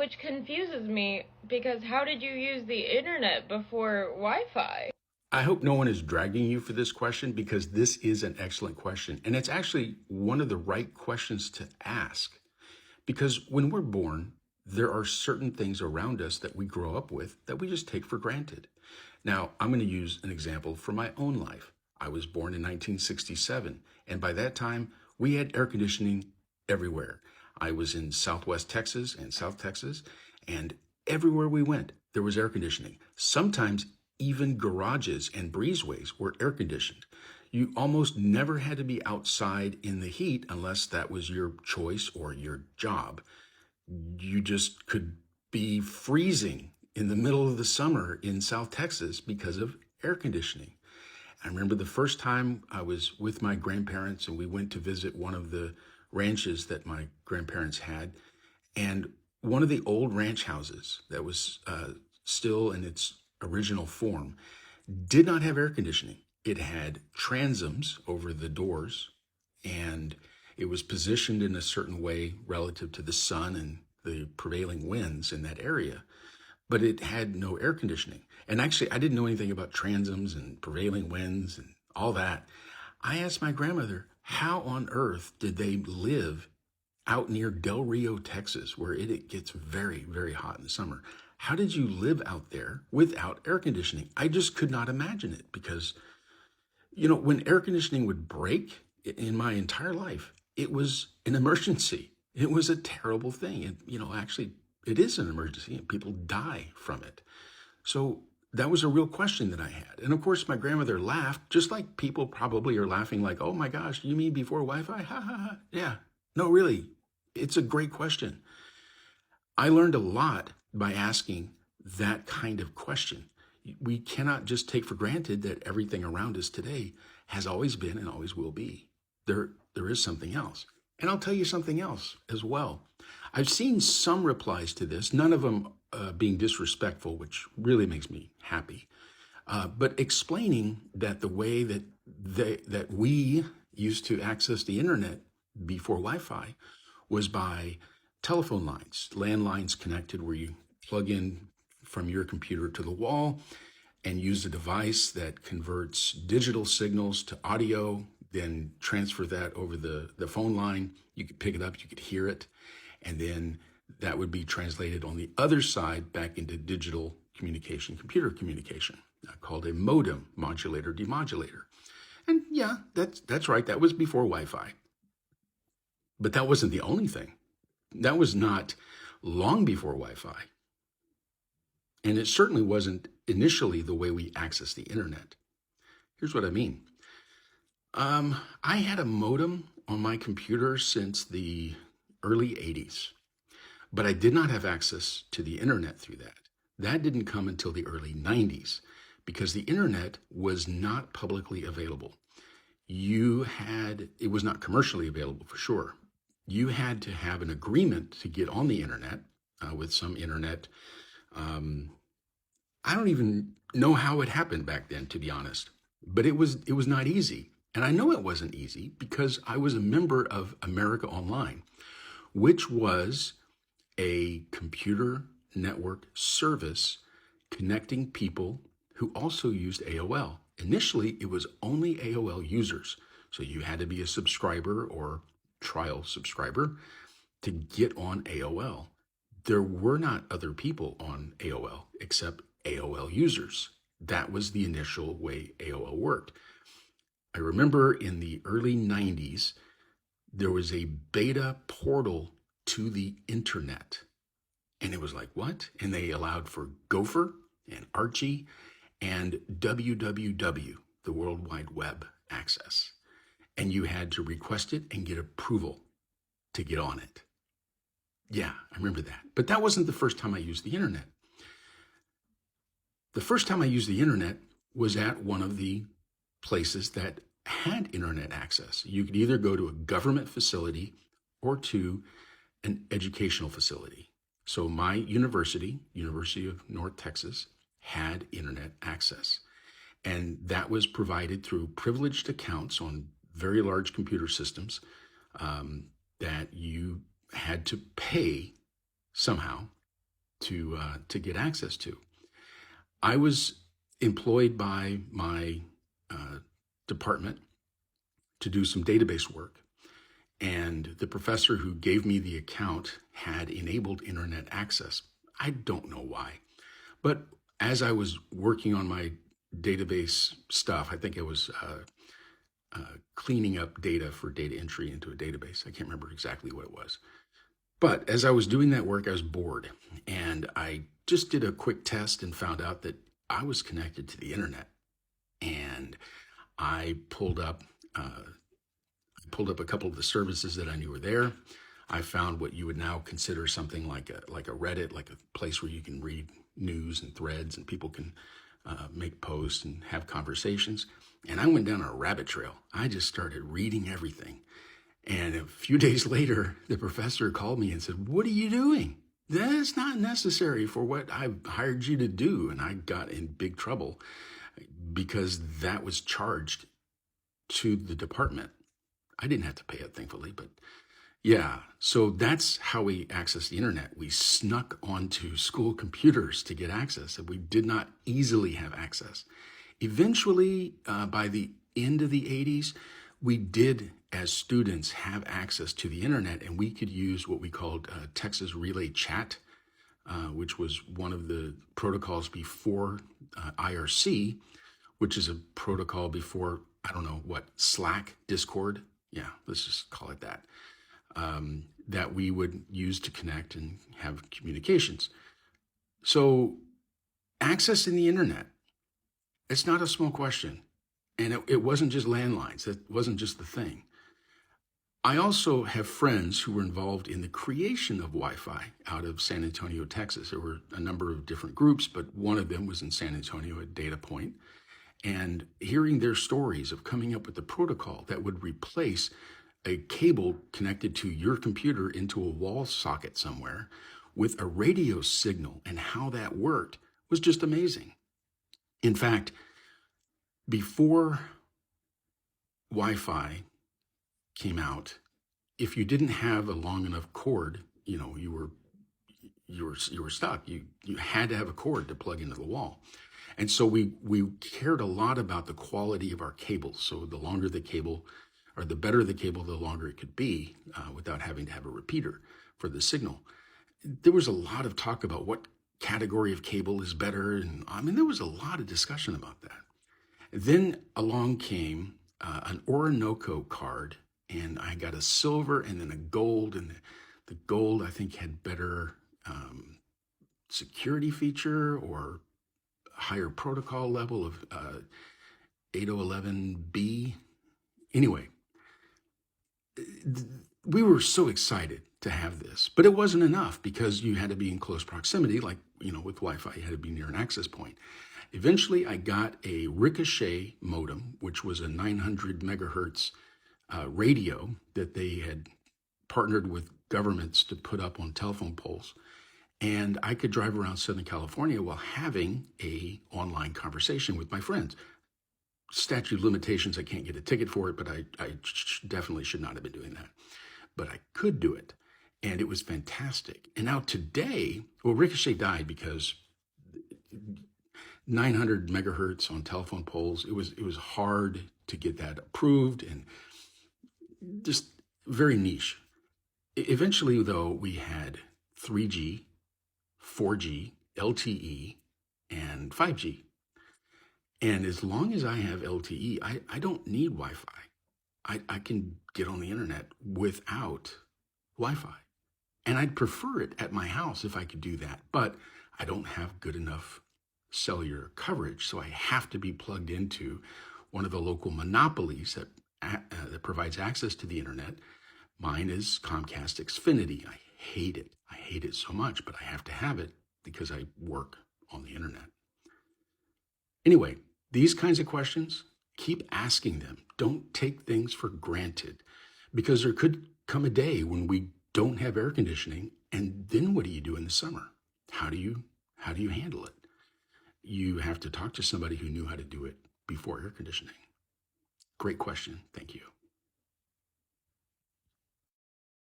Which confuses me because how did you use the internet before Wi-Fi? I hope no one is dragging you for this question because this is an excellent question. And it's actually one of the right questions to ask. Because when we're born, there are certain things around us that we grow up with that we just take for granted. Now, I'm going to use an example from my own life. I was born in 1967, and by that time, we had air conditioning everywhere. I was in Southwest Texas and South Texas, and everywhere we went, there was air conditioning. Sometimes even garages and breezeways were air conditioned. You almost never had to be outside in the heat unless that was your choice or your job. You just could be freezing in the middle of the summer in South Texas because of air conditioning. I remember the first time I was with my grandparents and we went to visit one of the ranches that my grandparents had. And one of the old ranch houses that was still in its original form did not have air conditioning. It had transoms over the doors, and it was positioned in a certain way relative to the sun and the prevailing winds in that area, but it had no air conditioning. And actually, I didn't know anything about transoms and prevailing winds and all that. I asked my grandmother, how on earth did they live out near Del Rio, Texas, where it gets very, very hot in the summer? How did you live out there without air conditioning? I just could not imagine it because, when air conditioning would break in my entire life, it was an emergency. It was a terrible thing. And, actually, it is an emergency and people die from it. So that was a real question that I had. And of course, my grandmother laughed, just like people probably are laughing, like, oh my gosh, you mean before Wi Fi? Ha ha ha. Yeah. No, really, it's a great question. I learned a lot by asking that kind of question. We cannot just take for granted that everything around us today has always been and always will be. There is something else. And I'll tell you something else as well. I've seen some replies to this, none of them being disrespectful, which really makes me happy, but explaining that the way that we used to access the internet before Wi-Fi was by telephone lines, landlines connected where you plug in from your computer to the wall and use a device that converts digital signals to audio, then transfer that over the phone line. You could pick it up, you could hear it, and then that would be translated on the other side back into digital communication, computer communication, called a modem, modulator, demodulator. And yeah, that's right, that was before Wi-Fi. But that wasn't the only thing. That was not long before Wi-Fi. And it certainly wasn't initially the way we access the internet. Here's what I mean. I had a modem on my computer since the early 80s, but I did not have access to the internet through that. That didn't come until the early 90s because the internet was not publicly available. It was not commercially available for sure. You had to have an agreement to get on the internet with some internet. I don't even know how it happened back then, to be honest, but it was not easy. And I know it wasn't easy because I was a member of America Online, which was a computer network service connecting people who also used AOL. Initially, it was only AOL users. So you had to be a subscriber or trial subscriber to get on AOL. There were not other people on AOL except AOL users. That was the initial way AOL worked. I remember in the early 90s, there was a beta portal to the internet. And it was like, what? And they allowed for Gopher and Archie and WWW, the World Wide Web access. And you had to request it and get approval to get on it. Yeah, I remember that. But that wasn't the first time I used the internet. The first time I used the internet was at one of the places that had internet access. You could either go to a government facility or to an educational facility. So my university, University of North Texas, had internet access. And that was provided through privileged accounts on very large computer systems that you had to pay somehow to get access to. I was employed by my department to do some database work. And the professor who gave me the account had enabled internet access. I don't know why. But as I was working on my database stuff, I think it was cleaning up data for data entry into a database. I can't remember exactly what it was. But as I was doing that work, I was bored. And I just did a quick test and found out that I was connected to the internet. And I pulled up a couple of the services that I knew were there. I found what you would now consider something like a Reddit, like a place where you can read news and threads and people can make posts and have conversations. And I went down a rabbit trail. I just started reading everything. And a few days later, the professor called me and said, "What are you doing? That's not necessary for what I've hired you to do." And I got in big trouble because that was charged to the department. I didn't have to pay it, thankfully, but yeah. So that's how we access the internet. We snuck onto school computers to get access, and we did not easily have access. Eventually, by the end of the 80s, we did, as students, have access to the internet, and we could use what we called Texas Relay Chat, which was one of the protocols before IRC, which is a protocol before, I don't know what, Slack, Discord. Yeah, let's just call it that. That we would use to connect and have communications. So accessing the internet, it's not a small question. And it wasn't just landlines. That wasn't just the thing. I also have friends who were involved in the creation of Wi-Fi out of San Antonio, Texas. There were a number of different groups, but one of them was in San Antonio at Data Point. And hearing their stories of coming up with the protocol that would replace a cable connected to your computer into a wall socket somewhere with a radio signal and how that worked was just amazing. In fact, before Wi-Fi came out, if you didn't have a long enough cord, you were stuck. You had to have a cord to plug into the wall. And so we cared a lot about the quality of our cables. So the longer the cable, or the better the cable, the longer it could be without having to have a repeater for the signal. There was a lot of talk about what category of cable is better. And there was a lot of discussion about that. Then along came an Orinoco card, and I got a silver and then a gold. And the gold, I think, had better security feature or higher protocol level of 8011B. Anyway, we were so excited to have this, but it wasn't enough because you had to be in close proximity. Like, with Wi-Fi, you had to be near an access point. Eventually, I got a Ricochet modem, which was a 900 megahertz radio that they had partnered with governments to put up on telephone poles. And I could drive around Southern California while having an online conversation with my friends. Statute of limitations, I can't get a ticket for it, but I definitely should not have been doing that. But I could do it, and it was fantastic. And now today, Ricochet died because 900 megahertz on telephone poles, it was hard to get that approved and just very niche. Eventually, though, we had 3G, 4G, LTE, and 5G. And as long as I have LTE, I don't need Wi-Fi. I can get on the internet without Wi-Fi. And I'd prefer it at my house if I could do that. But I don't have good enough cellular coverage, so I have to be plugged into one of the local monopolies that provides access to the internet. Mine is Comcast Xfinity. I hate it. I hate it so much, but I have to have it because I work on the internet. Anyway, these kinds of questions, keep asking them. Don't take things for granted because there could come a day when we don't have air conditioning, and then what do you do in the summer? How do you handle it? You have to talk to somebody who knew how to do it before air conditioning. Great question. Thank you.